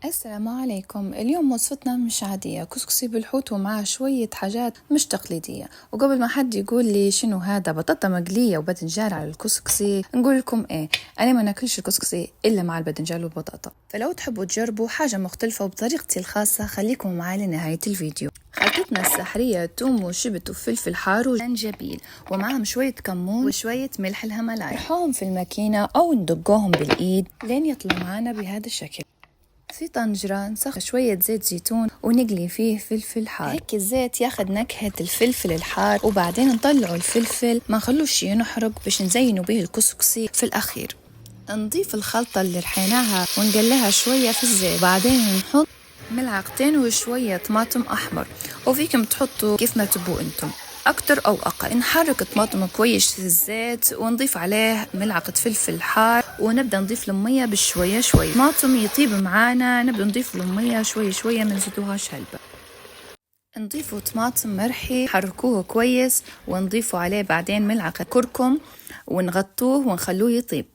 السلام عليكم. اليوم وصفتنا مش عادية، كسكسي بالحوت ومعاه شوية حاجات مش تقليدية. وقبل ما حد يقول لي شنو هذا بطاطا مقلية وباذنجان على الكسكسي، نقول لكم ايه، انا ما ناكلش الكسكسي الا مع الباذنجان والبطاطا. فلو تحبوا تجربوا حاجة مختلفة وبطريقتي الخاصة خليكم معي لنهاية الفيديو. خلطتنا السحرية توم وشبت وفلفل حار وزنجبيل، ومعهم شوية كمون وشوية ملح الهملاي. نرحوهم في الماكينة او ندقوهم بالايد لين يطلعوا معنا بهذا الشكل. في طنجرة نسخن شوية زيت زيتون ونقلي فيه فلفل حار، هيك الزيت ياخد نكهة الفلفل الحار، وبعدين نطلعوا الفلفل ما نخلوش ينحرق باش نزينوا به الكسكسي في الأخير. نضيف الخلطة اللي رحيناها ونقلها شوية في الزيت، وبعدين نحط ملعقتين وشوية طماطم أحمر، وفيكم تحطوا كيف ما تبوا انتم أكتر أو أقل. نحرك الطماطم كويس في الزيت ونضيف عليه ملعقة فلفل حار، ونبدأ نضيف المية بشوية شوية. الطماطم يطيب معانا نبدأ نضيف المية شوية شوية، ما نزيدوهاش هلبة. نضيفوا طماطم مرحي، حركوه كويس، ونضيفوا عليه بعدين ملعقة كركم ونغطوه ونخلوه يطيب.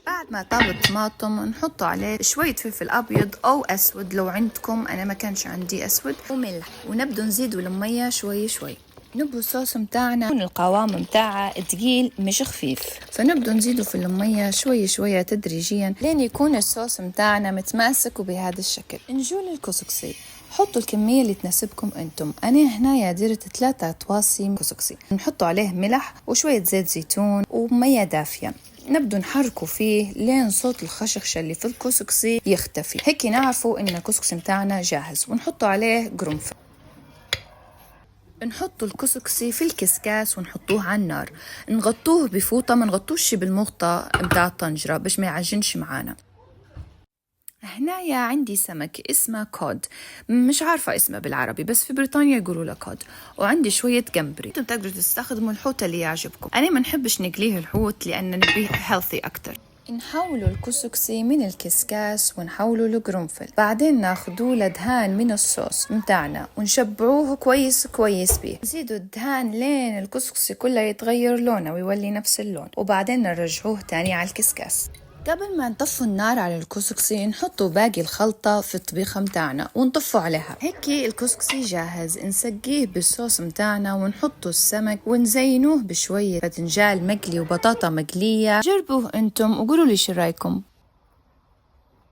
بعد ما طاب الطماطم نحط عليه شوية فلفل أبيض أو أسود لو عندكم، أنا ما كانش عندي أسود، وملح، ونبدأ نزيدوا المية شوي شوي. نبو الصوص متاعنا يكون القوام متاعه تقيل مش خفيف، فنبدأ نزيدوا في المية شوي شوية تدريجيا لين يكون الصوص متاعنا متماسك وبهذا الشكل. نجول الكسكسي، حطوا الكمية اللي تناسبكم انتم. انا هنا ديرت 3 طواسي كسكسي، نحطوا عليه ملح وشوية زيت زيتون ومية دافية. نبدو نحركوا فيه لين صوت الخشخشة اللي في الكسكسي يختفي، هيك نعرفوا ان الكسكسي متاعنا جاهز. ونحطوا عليه قرنفل. نحطوا الكسكسي في الكسكاس ونحطوه على النار، نغطوه بفوطة، ما نغطوش بالمغطى متاع الطنجرة باش ما يعجنش معانا. هنايا عندي سمك اسمه كود، مش عارفة اسمه بالعربي بس في بريطانيا يقولوا له كود، وعندي شوية جمبري. انتم تقدروا تستخدموا الحوت اللي يعجبكم، انا ما نحبش نقليه الحوت لان نبيه هيلثي اكتر. نحولوا الكسكسي من الكسكاس ونحولوا القرنفل، بعدين ناخدوه لدهان من الصوص متاعنا ونشبعوه كويس كويس بيه. نزيدوا الدهان لين الكسكسي كله يتغير لونه ويولي نفس اللون، وبعدين نرجعوه تاني على الكسكاس. قبل ما نطفوا النار على الكسكسي نحطوا باقي الخلطة في الطبيخة متاعنا ونطفوا عليها. هيك الكسكسي جاهز. نسقيه بالصوص متاعنا ونحطوا السمك ونزينوه بشوية باذنجان مقلي وبطاطا مقلية. جربوه انتم وقولوا لي شو رايكم.